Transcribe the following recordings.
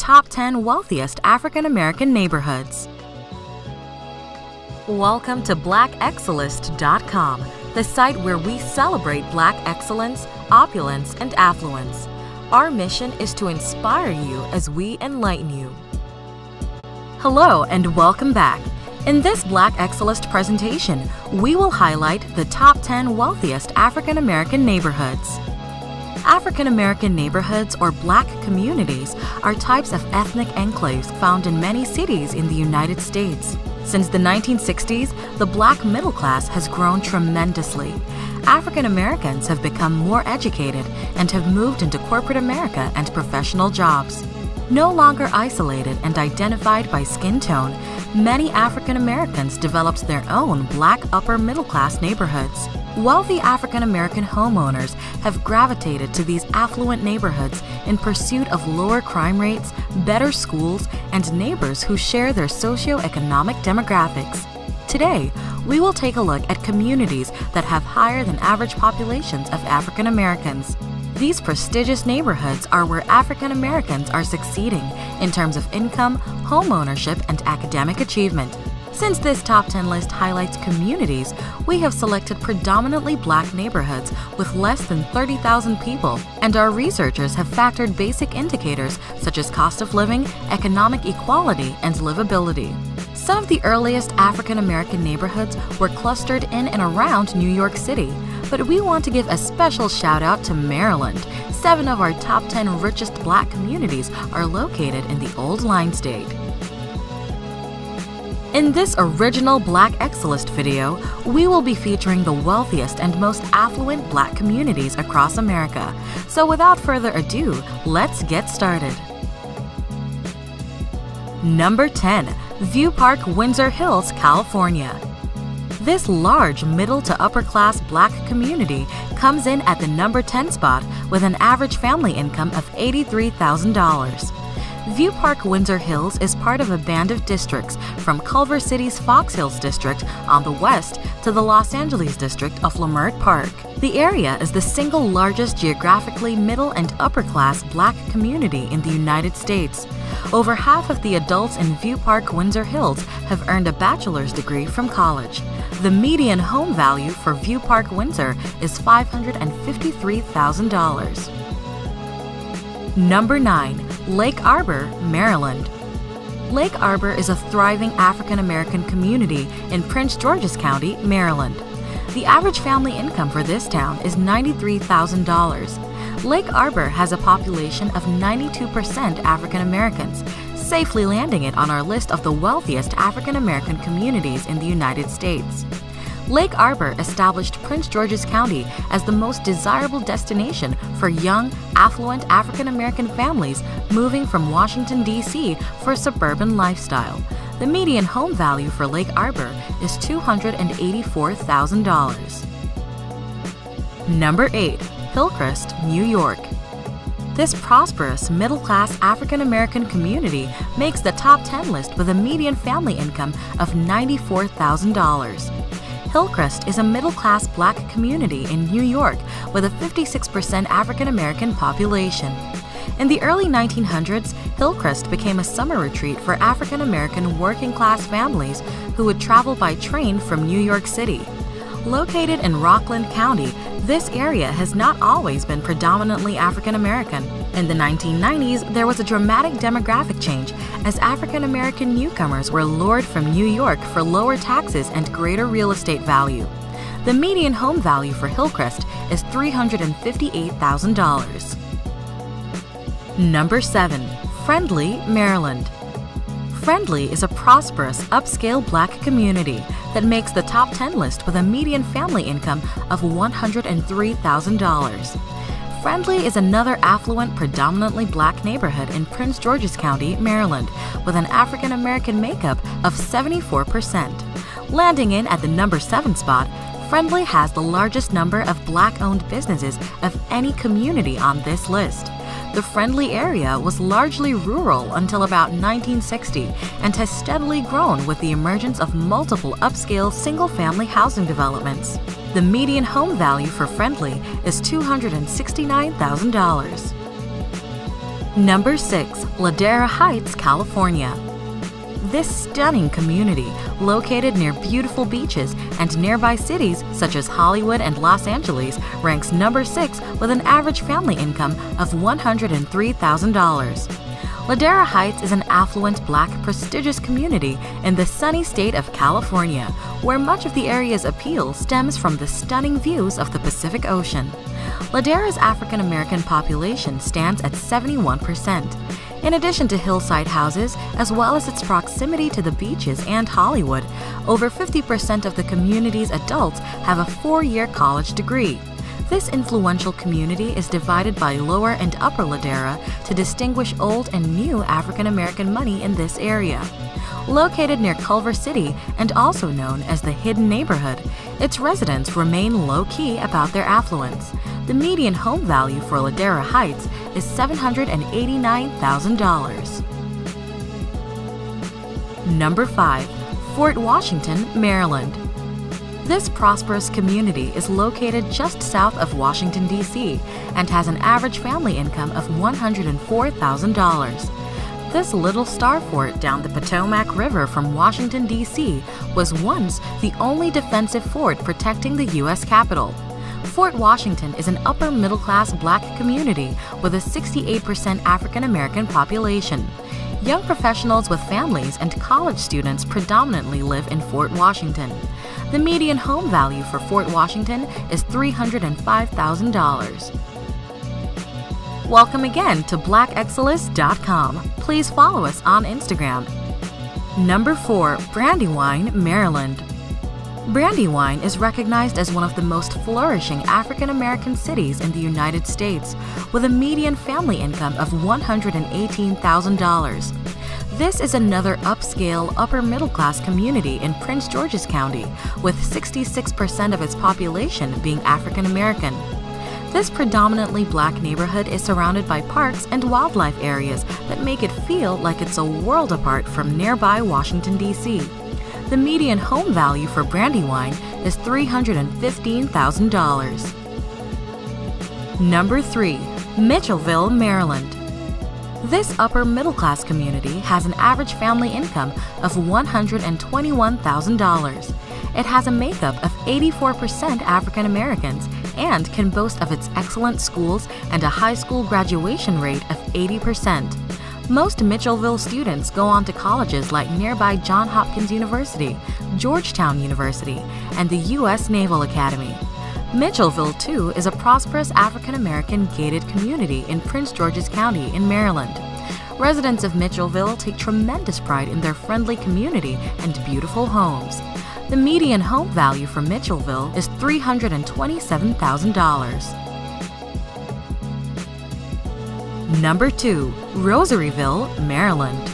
top 10 wealthiest African American neighborhoods. Welcome to BlackExcellist.com, the site where we celebrate Black excellence, opulence, and affluence. Our mission is to inspire you as we enlighten you. Hello and welcome back. In this Black Excellist presentation, we will highlight the top 10 wealthiest African American neighborhoods. African American neighborhoods or Black communities are types of ethnic enclaves found in many cities in the United States. Since the 1960s, the Black middle class has grown tremendously. African Americans have become more educated and have moved into corporate America and professional jobs. No longer isolated and identified by skin tone, many African Americans developed their own Black upper middle class neighborhoods. Wealthy African American homeowners have gravitated to these affluent neighborhoods in pursuit of lower crime rates, better schools, and neighbors who share their socioeconomic demographics. Today, we will take a look at communities that have higher than average populations of African Americans. These prestigious neighborhoods are where African Americans are succeeding in terms of income, home ownership, and academic achievement. Since this top 10 list highlights communities, we have selected predominantly Black neighborhoods with less than 30,000 people, and our researchers have factored basic indicators such as cost of living, economic equality, and livability. Some of the earliest African American neighborhoods were clustered in and around New York City, but we want to give a special shout out to Maryland. 7 of our top 10 richest Black communities are located in the Old Line State. In this original Black Excellist video, we will be featuring the wealthiest and most affluent Black communities across America. So without further ado, let's get started. Number 10. View Park, Windsor Hills, California. This large middle to upper class Black community comes in at the number 10 spot with an average family income of $83,000. View Park, Windsor Hills is part of a band of districts from Culver City's Fox Hills district on the west to the Los Angeles district of Leimert Park. The area is the single largest geographically middle and upper class Black community in the United States. Over half of the adults in View Park, Windsor Hills have earned a bachelor's degree from college. The median home value for View Park, Windsor is $553,000. Number 9. Lake Arbor, Maryland. Lake Arbor is a thriving African American community in Prince George's County, Maryland. The average family income for this town is $93,000. Lake Arbor has a population of 92% African Americans, safely landing it on our list of the wealthiest African American communities in the United States. Lake Arbor established Prince George's County as the most desirable destination for young, affluent African American families moving from Washington, D.C. for a suburban lifestyle. The median home value for Lake Arbor is $284,000. Number 8. Hillcrest, New York. This prosperous, middle-class African American community makes the top 10 list with a median family income of $94,000. Hillcrest is a middle-class Black community in New York with a 56% African American population. In the early 1900s, Hillcrest became a summer retreat for African American working-class families who would travel by train from New York City. Located in Rockland County, this area has not always been predominantly African American. In the 1990s, there was a dramatic demographic change as African American newcomers were lured from New York for lower taxes and greater real estate value. The median home value for Hillcrest is $358,000. Number 7. Friendly, Maryland. Friendly is a prosperous, upscale Black community that makes the top 10 list with a median family income of $103,000. Friendly is another affluent, predominantly Black neighborhood in Prince George's County, Maryland, with an African American makeup of 74%. Landing in at the number 7 spot, Friendly has the largest number of Black-owned businesses of any community on this list. The Friendly area was largely rural until about 1960 and has steadily grown with the emergence of multiple upscale single-family housing developments. The median home value for Friendly is $269,000. Number 6. Ladera Heights, California. This stunning community, located near beautiful beaches and nearby cities such as Hollywood and Los Angeles, ranks number 6 with an average family income of $103,000. Ladera Heights is an affluent Black prestigious community in the sunny state of California, where much of the area's appeal stems from the stunning views of the Pacific Ocean. Ladera's African American population stands at 71%. In addition to hillside houses, as well as its proximity to the beaches and Hollywood, over 50% of the community's adults have a 4-year college degree. This influential community is divided by Lower and Upper Ladera to distinguish old and new African American money in this area. Located near Culver City and also known as the Hidden Neighborhood, its residents remain low-key about their affluence. The median home value for Ladera Heights is $789,000. Number 5. Fort Washington, Maryland. This prosperous community is located just south of Washington, D.C., and has an average family income of $104,000. This little star fort down the Potomac River from Washington, D.C. was once the only defensive fort protecting the U.S. Capitol. Fort Washington is an upper-middle-class Black community with a 68% African-American population. Young professionals with families and college students predominantly live in Fort Washington. The median home value for Fort Washington is $305,000. Welcome again to BlackExcellus.com. Please follow us on Instagram. Number 4. Brandywine, Maryland. Brandywine is recognized as one of the most flourishing African American cities in the United States, with a median family income of $118,000. This is another upscale, upper-middle-class community in Prince George's County, with 66% of its population being African American. This predominantly Black neighborhood is surrounded by parks and wildlife areas that make it feel like it's a world apart from nearby Washington, D.C. The median home value for Brandywine is $315,000. Number 3. Mitchellville, Maryland. This upper-middle-class community has an average family income of $121,000. It has a makeup of 84% African Americans and can boast of its excellent schools and a high school graduation rate of 80%. Most Mitchellville students go on to colleges like nearby Johns Hopkins University, Georgetown University, and the U.S. Naval Academy. Mitchellville, too, is a prosperous African-American gated community in Prince George's County in Maryland. Residents of Mitchellville take tremendous pride in their friendly community and beautiful homes. The median home value for Mitchellville is $327,000. Number 2. Rosaryville, Maryland.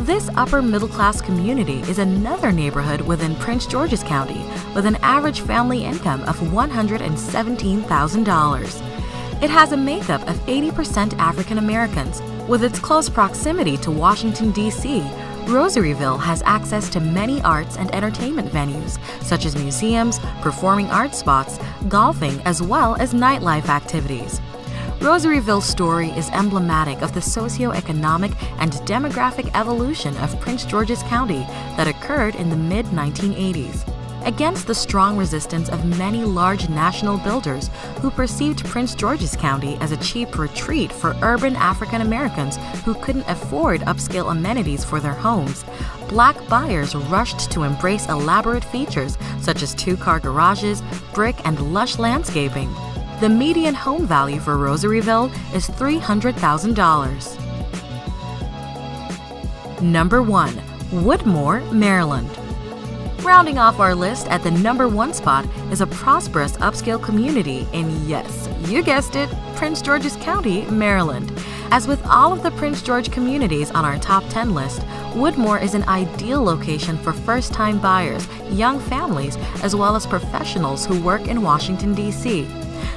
This upper-middle-class community is another neighborhood within Prince George's County with an average family income of $117,000. It has a makeup of 80% African Americans. With its close proximity to Washington, D.C., Rosaryville has access to many arts and entertainment venues, such as museums, performing arts spots, golfing, as well as nightlife activities. Rosaryville's story is emblematic of the socioeconomic and demographic evolution of Prince George's County that occurred in the mid-1980s. Against the strong resistance of many large national builders who perceived Prince George's County as a cheap retreat for urban African Americans who couldn't afford upscale amenities for their homes, Black buyers rushed to embrace elaborate features such as 2-car garages, brick, and lush landscaping. The median home value for Rosaryville is $300,000. Number 1. Woodmore, Maryland. Rounding off our list at the number 1 spot is a prosperous upscale community in, yes, you guessed it, Prince George's County, Maryland. As with all of the Prince George communities on our top 10 list, Woodmore is an ideal location for first-time buyers, young families, as well as professionals who work in Washington, D.C.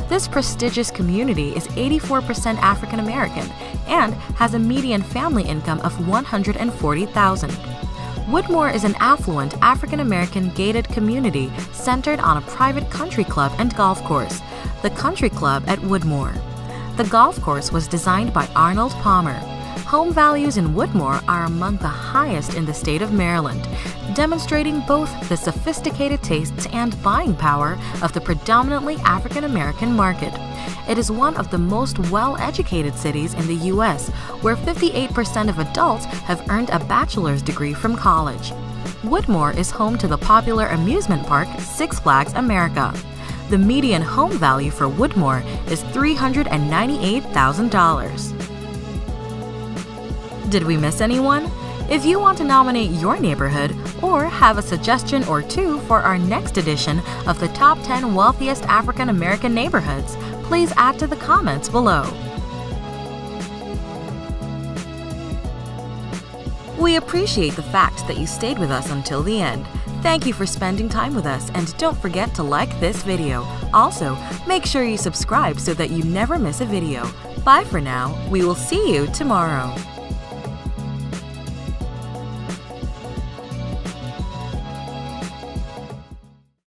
This prestigious community is 84% African American and has a median family income of $140,000. Woodmore is an affluent African American gated community centered on a private country club and golf course, the Country Club at Woodmore. The golf course was designed by Arnold Palmer. Home values in Woodmore are among the highest in the state of Maryland, demonstrating both the sophisticated tastes and buying power of the predominantly African American market. It is one of the most well-educated cities in the U.S., where 58% of adults have earned a bachelor's degree from college. Woodmore is home to the popular amusement park Six Flags America. The median home value for Woodmore is $398,000. Did we miss anyone? If you want to nominate your neighborhood or have a suggestion or two for our next edition of the Top 10 Wealthiest African American Neighborhoods, please add to the comments below. We appreciate the fact that you stayed with us until the end. Thank you for spending time with us, and don't forget to like this video. Also, make sure you subscribe so that you never miss a video. Bye for now. We will see you tomorrow.